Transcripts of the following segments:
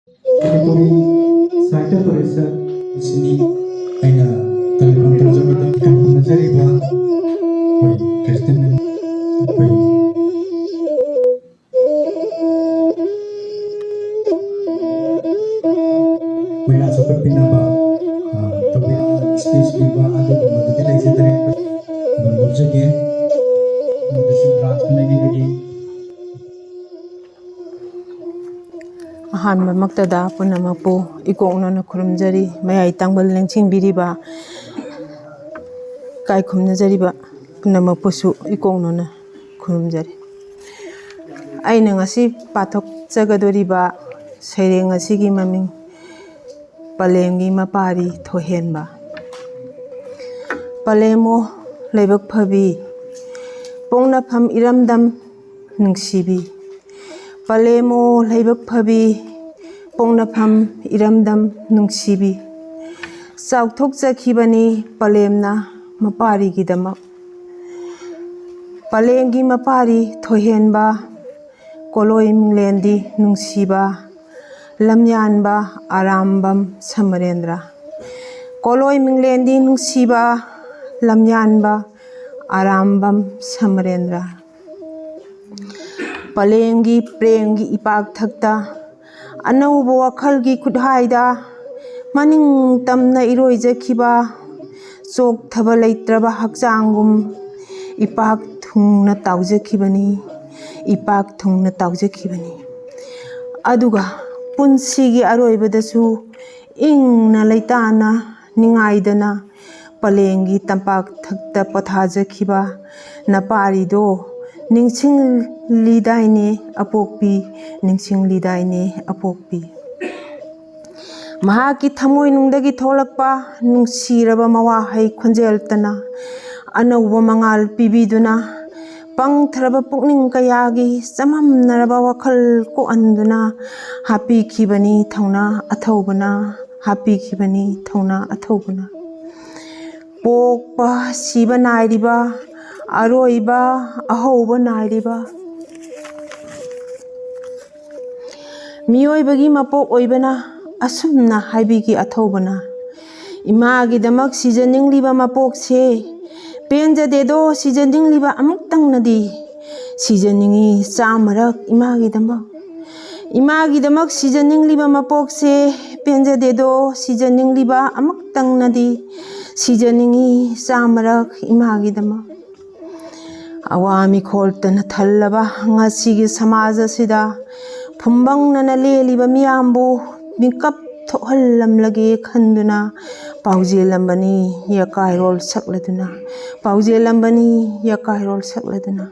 Manipuri Cycle Tourism sini aina telepon terjemah ikan menjadi buah koi Kristen koi wala seperti nama tapi space biba ada madu lagi setara menurutnya mungkin berat lagi ꯑꯍꯥꯟꯕꯃꯛꯇꯗ ꯄꯨꯝꯅꯃꯛꯄꯨ ꯏꯀꯣꯛꯅꯅ ꯈꯨꯔꯨꯝꯖꯔꯤ ꯃꯌꯥꯏ ꯇꯥꯡꯕꯜ ꯂꯦꯡꯁꯤꯟꯕꯤꯔꯤꯕ ꯏꯀꯥꯏ ꯈꯨꯝꯅꯖꯔꯤꯕ ꯄꯨꯝꯅꯃꯛꯄꯨꯁꯨ ꯏꯀꯣꯛꯅꯅ ꯈꯨꯔꯨꯝꯖꯔꯤ ꯑꯩꯅ ꯉꯁꯤ ꯄꯥꯊꯣꯛꯆꯒꯗꯣꯔꯤꯕ ꯁꯩꯔꯦꯡ ꯑꯁꯤꯒꯤ ꯃꯃꯤꯡ ꯄꯂꯦꯝꯒꯤ ꯃꯄꯥꯔꯤ ꯊꯣꯏꯍꯦꯟꯕ ꯄꯂꯦꯝꯃꯣ ꯂꯥꯏꯕꯛ ꯐꯕꯤ ꯄꯣꯛꯅꯐꯝ ꯏꯔꯝꯗꯝ ꯅꯨꯡꯁꯤꯕꯤ ꯄꯂꯦꯝꯃꯣ ꯂꯥꯏꯕꯛ ꯐꯕꯤ ꯄꯣꯛꯅꯐꯝ ꯏꯔꯝꯗꯝ ꯅꯨꯡꯁꯤꯕꯤ ꯆꯥꯎꯊꯣꯛꯆꯈꯤꯕꯅꯤ ꯄꯂꯦꯝꯅ ꯃꯄꯥꯔꯤꯒꯤꯗꯃꯛ ꯄꯂꯦꯝꯒꯤ ꯃꯄꯥꯔꯤ ꯊꯣꯏꯍꯦꯟꯕ ꯀꯣꯂꯣꯏ ꯃꯤꯡꯂꯦꯟꯗꯤ ꯅꯨꯡꯁꯤꯕ ꯂꯝꯌꯥꯟꯕ ꯑꯔꯥꯝꯕꯝ ꯁꯃꯔꯦꯟꯗ꯭ꯔ ꯀꯣꯂꯣꯏ ꯃꯤꯡꯂꯦꯟꯗꯤ ꯅꯨꯡꯁꯤꯕ ꯂꯝꯌꯥꯟꯕ ꯑꯔꯥꯝꯕꯝ ꯁꯃꯔꯦꯟꯗ꯭ꯔ ꯄꯂꯦꯝꯒꯤ ꯄ꯭ꯔꯦꯝꯒꯤ ꯏꯄꯥꯛꯊꯛꯇ ꯑꯅꯧꯕ ꯋꯥꯈꯜꯒꯤ ꯈꯨꯠꯍꯥꯏꯗ ꯃꯅꯤꯡ ꯇꯝꯅ ꯏꯔꯣꯏꯖꯈꯤꯕ ꯆꯣꯛꯊꯕ ꯂꯩꯇ꯭ꯔꯕ ꯍꯛꯆꯥꯡꯒꯨꯝ ꯏꯄꯥꯛ ꯊꯨꯡꯅ ꯇꯥꯎꯖꯈꯤꯕꯅꯤ ꯏꯄꯥꯛ ꯊꯨꯡꯅ ꯇꯥꯎꯖꯈꯤꯕꯅꯤ ꯑꯗꯨꯒ ꯄꯨꯟꯁꯤꯒꯤ ꯑꯔꯣꯏꯕꯗꯁꯨ ꯏꯪꯅ ꯂꯩꯇꯥꯅ ꯅꯤꯡꯉꯥꯏꯗꯅ ꯄꯂꯦꯝꯒꯤ ꯇꯝꯄꯥꯛꯊꯛꯇ ꯄꯣꯊꯥꯖꯈꯤꯕ ꯅꯄꯥꯔꯤꯗꯣ ꯅꯤꯡꯁꯤꯡꯂꯤꯗꯥꯏꯅꯦ ꯑꯄꯣꯛꯄꯤ ꯅꯤꯡꯁꯤꯡꯂꯤꯗꯥꯏꯅꯦ ꯑꯄꯣꯛꯄꯤ ꯃꯍꯥꯛꯀꯤ ꯊꯃꯣꯏꯅꯨꯡꯗꯒꯤ ꯊꯣꯛꯂꯛꯄ ꯅꯨꯡꯁꯤꯔꯕ ꯃꯋꯥꯍꯩ ꯈꯣꯟꯖꯦꯜꯇꯅ ꯑꯅꯧꯕ ꯃꯉꯥꯜ ꯄꯤꯕꯤꯗꯨꯅ ꯄꯪꯊꯔꯕ ꯄꯨꯛꯅꯤꯡ ꯀꯌꯥꯒꯤ ꯆꯃꯝꯅꯔꯕ ꯋꯥꯈꯜ ꯀꯣꯛꯍꯟꯗꯨꯅ ꯍꯥꯞꯄꯤꯈꯤꯕꯅꯤ ꯊꯧꯅꯥ ꯑꯊꯧꯕꯅ ꯍꯥꯞꯄꯤꯈꯤꯕꯅꯤ ꯊꯧꯅꯥ ꯑꯊꯧꯕꯅ ꯄꯣꯛꯄ ꯁꯤꯕ ꯅꯥꯏꯔꯤꯕ ꯑꯔꯣꯏꯕ ꯑꯍꯧꯕ ꯅꯥꯏꯔꯤꯕ ꯃꯤꯑꯣꯏꯕꯒꯤ ꯃꯄꯣꯛ ꯑꯣꯏꯕꯅ ꯑꯁꯨꯝꯅ ꯍꯥꯏꯕꯤꯈꯤ ꯑꯊꯧꯕꯅ ꯏꯃꯥꯒꯤꯗꯃꯛ ꯁꯤꯖꯅꯤꯡꯂꯤꯕ ꯃꯄꯣꯛꯁꯦ ꯄꯦꯟꯖꯗꯦꯗꯣ ꯁꯤꯖꯅꯤꯡꯂꯤꯕ ꯑꯃꯨꯛꯇꯪꯅꯗꯤ ꯁꯤꯖꯅꯤꯡꯉꯤ ꯆꯥꯝꯃꯔꯛ ꯏꯃꯥꯒꯤꯗꯃꯛ ꯁꯤꯖꯅꯤꯡꯂꯤꯕ ꯃꯄꯣꯛꯁꯦ ꯄꯦꯟꯖꯗꯦꯗೋ ꯁꯤꯖꯅꯤꯡꯂꯤꯕ ꯑꯃꯨꯛꯇꯪꯅꯗꯤ ꯁꯤꯖꯅꯤꯡꯉꯤ ꯆꯥꯝꯃꯔꯛ ꯏꯃꯥꯒꯤꯗꯃꯛ ꯑꯋꯥ ꯃꯤꯈꯣꯜꯇꯅ ꯊꯜꯂꯕ ꯉꯁꯤꯒꯤ ꯁꯃꯥꯖ ꯑꯁꯤꯗ ꯐꯨꯝꯕꯪꯅꯅ ꯂꯦꯜꯂꯤꯕ ꯃꯤꯌꯥꯝꯕꯨ ꯃꯤꯀꯞ ꯊꯣꯛꯍꯜꯂꯝꯂꯒꯦ ꯈꯟꯗꯨꯅ ꯄꯥꯎꯖꯦꯜꯂꯝꯕꯅꯤ ꯌꯀꯥꯏꯔꯣꯜ ꯁꯛꯂꯗꯨꯅ ꯄꯥꯎꯖꯦꯜꯂꯝꯕꯅꯤ ꯌꯀꯥꯏꯔꯣꯜ ꯁꯛꯂꯗꯨꯅ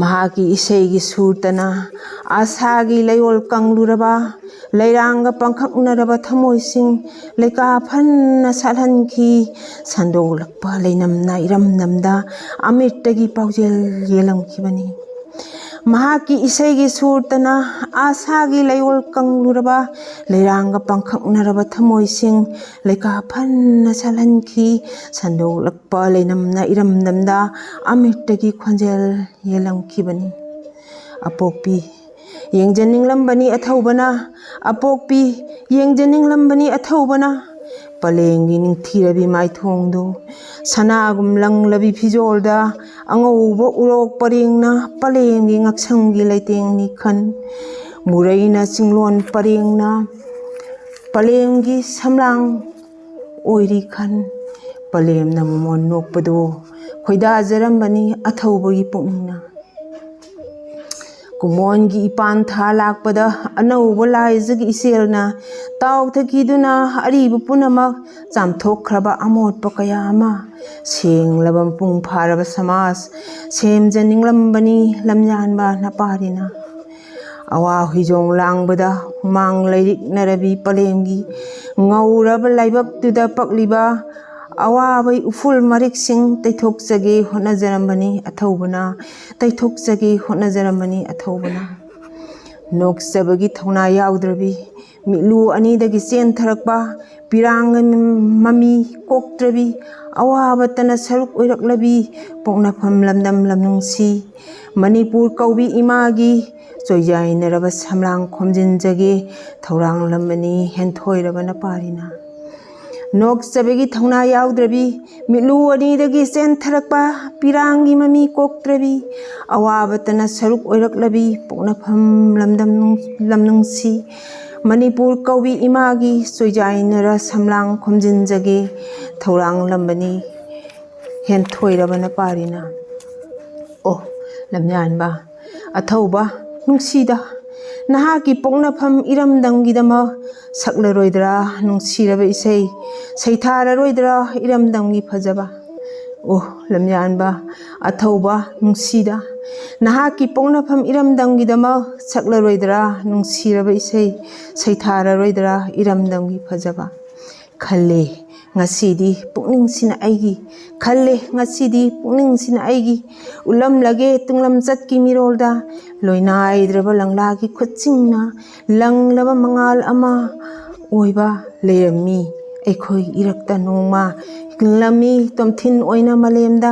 ꯃꯍꯥꯛꯀꯤ ꯏꯁꯩꯒꯤ ꯁꯨꯔꯇꯅ ꯑꯁꯥꯒꯤ ꯂꯩꯌꯣꯜ ꯀꯪꯂꯨꯔꯕ ꯂꯩꯔꯥꯡꯒ ꯄꯪꯈꯛꯅꯔꯕ ꯊꯃꯣꯏꯁꯤꯡ ꯂꯩꯀꯥ ꯐꯟꯅ ꯁꯥꯠꯍꯟꯈꯤ ꯁꯟꯗꯣꯛꯂꯛꯄ ꯂꯩꯅꯝꯅ ꯏꯔꯝꯗꯝꯗ ꯑꯃꯤꯠꯇꯒꯤ ꯄꯥꯎꯖꯦꯜ ꯌꯦꯜꯂꯝꯈꯤꯕꯅꯤ ꯃꯍꯥꯛꯀꯤ ꯏꯁꯩꯒꯤ ꯁꯨꯔꯇꯅ ꯑꯁꯥꯒꯤ ꯂꯩꯌꯣꯜ ꯀꯪꯂꯨꯔꯕ ꯂꯩꯔꯥꯡꯒ ꯄꯪꯈꯛꯅꯔꯕ ꯊꯃꯣꯏꯁꯤꯡ ꯂꯩꯀꯥ ꯐꯟꯅ ꯁꯥꯠꯍꯟꯈꯤ ꯁꯟꯗꯣꯛꯂꯛꯄ ꯂꯩꯅꯝꯅ ꯏꯔꯝꯗꯝꯗ ꯑꯃꯤꯠꯇꯒꯤ ꯈꯣꯟꯖꯦꯜ ꯌꯦꯜꯂꯝꯈꯤꯕꯅꯤ ꯑꯄꯣꯛꯄꯤ ꯌꯦꯡꯖꯅꯤꯡꯂꯝꯕꯅꯤ ꯑꯊꯧꯕꯅ ꯑꯄꯣꯛꯄꯤ ꯌꯦꯡꯖꯅꯤꯡꯂꯝꯕꯅꯤ ꯑꯊꯧꯕꯅ ꯄꯂꯦꯝꯒꯤ ꯅꯤꯡꯊꯤꯔꯕꯤ ꯃꯥꯏꯊꯣꯡꯗꯨ ꯁꯅꯥꯒꯨꯝ ꯂꯪꯂꯕꯤ ꯐꯤꯖꯣꯜꯗ ꯑꯉꯧꯕ ꯎꯔꯣꯛ ꯄꯔꯦꯡꯅ ꯄꯂꯦꯝꯒꯤ ꯉꯛꯁꯝꯒꯤ ꯂꯩꯇꯦꯡꯅꯤ ꯈꯟ ꯃꯨꯔꯩꯅ ꯆꯤꯡꯂꯣꯟ ꯄꯔꯦꯡꯅ ꯄꯂꯦꯝꯒꯤ ꯁꯝꯂꯥꯡ ꯑꯣꯏꯔꯤ ꯈꯟ ꯄꯂꯦꯝꯅ ꯃꯃꯣꯟ ꯅꯣꯛꯄꯗꯣ ꯈꯣꯏꯗꯥꯖꯔꯝꯕꯅꯤ ꯑꯊꯧꯕꯒꯤ ꯄꯨꯛꯅꯤꯡꯅ ꯀꯨꯃꯣꯟꯒꯤ ꯏꯄꯥꯟ ꯊꯥ ꯂꯥꯛꯄꯗ ꯑꯅꯧꯕ ꯂꯥꯏꯖꯒꯤ ꯏꯆꯦꯜꯅ ꯇꯥꯎꯊꯈꯤꯗꯨꯅ ꯑꯔꯤꯕ ꯄꯨꯝꯅꯃꯛ ꯆꯥꯝꯊꯣꯛꯈ꯭ꯔꯕ ꯑꯃꯣꯠꯄ ꯀꯌꯥ ꯑꯃ ꯁꯦꯡꯂꯕ ꯃꯄꯨꯡ ꯐꯥꯔꯕ ꯁꯃꯥꯖ ꯁꯦꯝꯖꯅꯤꯡꯂꯝꯕꯅꯤ ꯂꯝꯌꯥꯟꯕ ꯅꯄꯥꯔꯤꯅ ꯑꯋꯥ ꯍꯨꯏꯖꯣꯡ ꯂꯥꯡꯕꯗ ꯍꯨꯃꯥꯡ ꯂꯩꯔꯤꯛꯅꯔꯕꯤ ꯄꯂꯦꯝꯒꯤ ꯉꯧꯔꯕ ꯂꯥꯏꯕꯛꯇꯨꯗ ꯄꯛꯂꯤꯕ ꯑꯋꯥꯕꯩ ꯎꯐꯨꯜ ꯃꯔꯤꯛꯁꯤꯡ ꯇꯩꯊꯣꯛꯆꯒꯦ ꯍꯣꯠꯅꯖꯔꯝꯕꯅꯤ ꯑꯊꯧꯕꯅ ꯇꯩꯊꯣꯛꯆꯒꯦ ꯍꯣꯠꯅꯖꯔꯝꯕꯅꯤ ꯑꯊꯧꯕꯅ ꯅꯣꯛꯆꯕꯒꯤ ꯊꯧꯅꯥ ꯌꯥꯎꯗ꯭ꯔꯕꯤ ꯃꯤꯠꯂꯨ ꯑꯅꯤꯗꯒꯤ ꯆꯦꯟꯊꯔꯛꯄ ꯄꯤꯔꯥꯡꯒ ꯃꯃꯤ ꯀꯣꯛꯇ꯭ꯔꯕꯤ ꯑꯋꯥꯕꯇꯅ ꯁꯔꯨꯛ ꯑꯣꯏꯔꯛꯂꯕꯤ ꯄꯣꯛꯅꯐꯝ ꯂꯝꯗꯝ ꯂꯝꯅꯨꯡꯁꯤ ꯃꯅꯤꯄꯨꯔ ꯀꯧꯕꯤ ꯏꯃꯥꯒꯤ ꯆꯣꯏꯖꯥꯏꯅꯔꯕ ꯁꯝꯂꯥꯡ ꯈꯣꯝꯖꯤꯟꯖꯒꯦ ꯊꯧꯔꯥꯡꯂꯝꯕꯅꯤ ꯍꯦꯟꯊꯣꯏꯔꯕꯅ ꯄꯥꯔꯤꯅ ꯅꯣꯛꯆꯕꯒꯤ ꯊꯧꯅꯥ ꯌꯥꯎꯗ꯭ꯔꯕꯤ ꯃꯤꯠꯂꯨ ꯑꯅꯤꯗꯒꯤ ꯆꯦꯟꯊꯔꯛꯄ ꯄꯤꯔꯥꯡꯒꯤ ꯃꯃꯤ ꯀꯣꯛꯇ꯭ꯔꯕꯤ ꯑꯋꯥꯕꯇꯅ ꯁꯔꯨꯛ ꯑꯣꯏꯔꯛꯂꯕꯤ ꯄꯣꯛꯅꯐꯝ ꯂꯝꯗꯝ ꯂꯝꯅꯨꯡꯁꯤ ꯃꯅꯤꯄꯨꯔ ꯀꯧꯕꯤ ꯏꯃꯥꯒꯤ ꯆꯣꯏꯖꯥꯏꯅꯔ ꯁꯝꯂꯥꯡ ꯈꯣꯝꯖꯤꯟꯖꯒꯦ ꯊꯧꯔꯥꯡꯂꯝꯕꯅꯤ ꯍꯦꯟꯊꯣꯏꯔꯕꯅ ꯄꯥꯔꯤꯅ ꯑꯣ ꯂꯝꯌꯥꯟꯕ ꯑꯊꯧꯕ ꯅꯨꯡꯁꯤꯗ ꯅꯍꯥꯛꯀꯤ ꯄꯣꯛꯅꯐꯝ ꯏꯔꯝꯗꯝꯒꯤꯗꯃꯛ ꯁꯛꯂꯔꯣꯏꯗ꯭ꯔꯥ ꯅꯨꯡꯁꯤꯔꯕ ꯏꯁꯩ ꯁꯩꯊꯥꯔꯔꯣꯏꯗ꯭ꯔꯥ ꯏꯔꯝꯗꯝꯒꯤ ꯐꯖꯕ ꯑꯣ ꯂꯝꯌꯥꯟꯕ ꯑꯊꯧꯕ ꯅꯨꯡꯁꯤꯗ ꯅꯍꯥꯛꯀꯤ ꯄꯣꯛꯅꯐꯝ ꯏꯔꯝꯗꯝꯒꯤꯗꯃꯛ ꯁꯛꯂꯔꯣꯏꯗ꯭ꯔꯥ ꯅꯨꯡꯁꯤꯔꯕ ꯏꯁꯩ ꯁꯩꯊꯥꯔꯔꯣ이ꯗ꯭ꯔꯥ ꯏꯔꯝꯗꯝꯒꯤ ꯐꯖꯕ ꯈꯜꯂꯦ ꯉꯁꯤꯗꯤ ꯄꯨꯛꯅꯤꯡꯁꯤꯅ ꯑꯩꯒꯤ ꯈꯜꯂꯦ ꯉꯁꯤꯗꯤ ꯄꯨꯛꯅꯤꯡꯁꯤꯅ ꯑꯩꯒꯤ ꯎꯠꯂꯝꯂꯒꯦ ꯇꯨꯡꯂꯝꯆꯠꯀꯤ ꯃꯤꯔꯣꯜꯗ ꯂꯣꯏꯅꯥꯏꯗ꯭ꯔꯕ ꯂꯪꯂꯥꯒꯤ ꯈꯨꯠꯁꯤꯡꯅ ꯂꯪꯂꯕ ꯃꯉꯥꯜ ꯑꯃ ꯑꯣꯏꯕ ꯂꯩꯔꯝꯃꯤ ꯑꯩꯈꯣꯏ ꯏꯔꯛꯇ ꯅꯣꯡꯃ ꯍꯤꯡꯂꯝꯃꯤ ꯇꯣꯝꯊꯤꯟ ꯑꯣꯏꯅ ꯃꯥꯂꯦꯝꯗ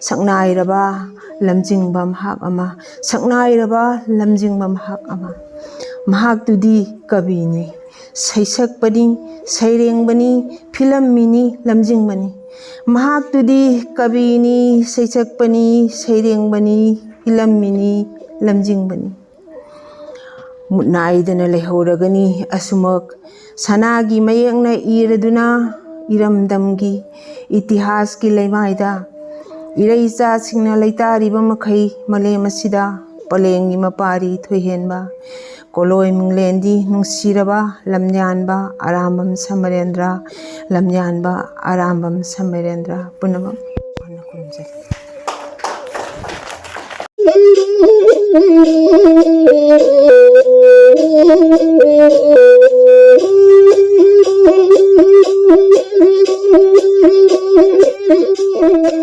ꯁꯛꯅꯥꯏꯔꯕ ꯂꯝꯖꯤꯡꯕ ꯃꯍꯥꯛ ꯑꯃ ꯁꯛꯅꯥꯏꯔꯕ ꯂꯝꯖꯤꯡꯕ ꯃꯍꯥꯛ ꯑꯃ ꯃꯍꯥꯛꯇꯨꯗꯤ ꯀꯕꯤꯅꯤ ꯁꯩꯁꯛꯄꯅꯤ ꯁꯩꯔꯦꯡꯕꯅꯤ ꯐꯤꯂꯝꯃꯤꯅꯤ ꯂꯝꯖꯤꯡꯕꯅꯤ ꯃꯍꯥꯛꯇꯨꯗꯤ ꯀꯕꯤꯅꯤ ꯁꯩꯁꯛꯄꯅꯤ ꯁꯩꯔꯦꯡꯕꯅꯤ ꯐꯤꯂꯝꯃꯤꯅꯤ ꯂꯝꯖꯤꯡꯕꯅꯤ ꯃꯨꯠꯅꯥꯏꯗꯅ ꯂꯩꯍꯧꯔꯒꯅꯤ ꯑꯁꯨꯃꯛ ꯁꯅꯥꯒꯤ ꯃꯌꯦꯛꯅ ꯏꯔꯗꯨꯅ ꯏꯔꯝꯗꯝꯒꯤ ꯏꯇꯤꯍꯥꯁꯀꯤ ꯂꯩꯃꯥꯏꯗ ꯏꯔꯩꯆꯥꯁꯤꯡꯅ ꯂꯩꯇꯥꯔꯤꯕ ꯃꯈꯩ ꯃꯥꯂꯦꯝ ꯑꯁꯤꯗ ꯄꯂꯦꯝꯒꯤ ꯃꯄꯥꯔꯤ ꯊꯣꯏꯍꯦꯟꯕ ꯀꯣꯂꯣꯏ ꯃꯤꯡꯂꯦꯟꯗꯤ ꯅꯨꯡꯁꯤꯔꯕ ꯂꯝꯌꯥꯟꯕ ꯑꯔꯥꯝꯕꯝ ꯁꯃꯔꯦꯟꯗ꯭ꯔ ꯂꯝꯌꯥꯟꯕ ꯑꯔꯥꯝꯕꯝ ꯁꯃꯔꯦꯟꯗ꯭ꯔ ꯄꯨꯝꯅꯃꯛ ꯈꯨꯔꯨꯝꯖꯔꯤ Thank you.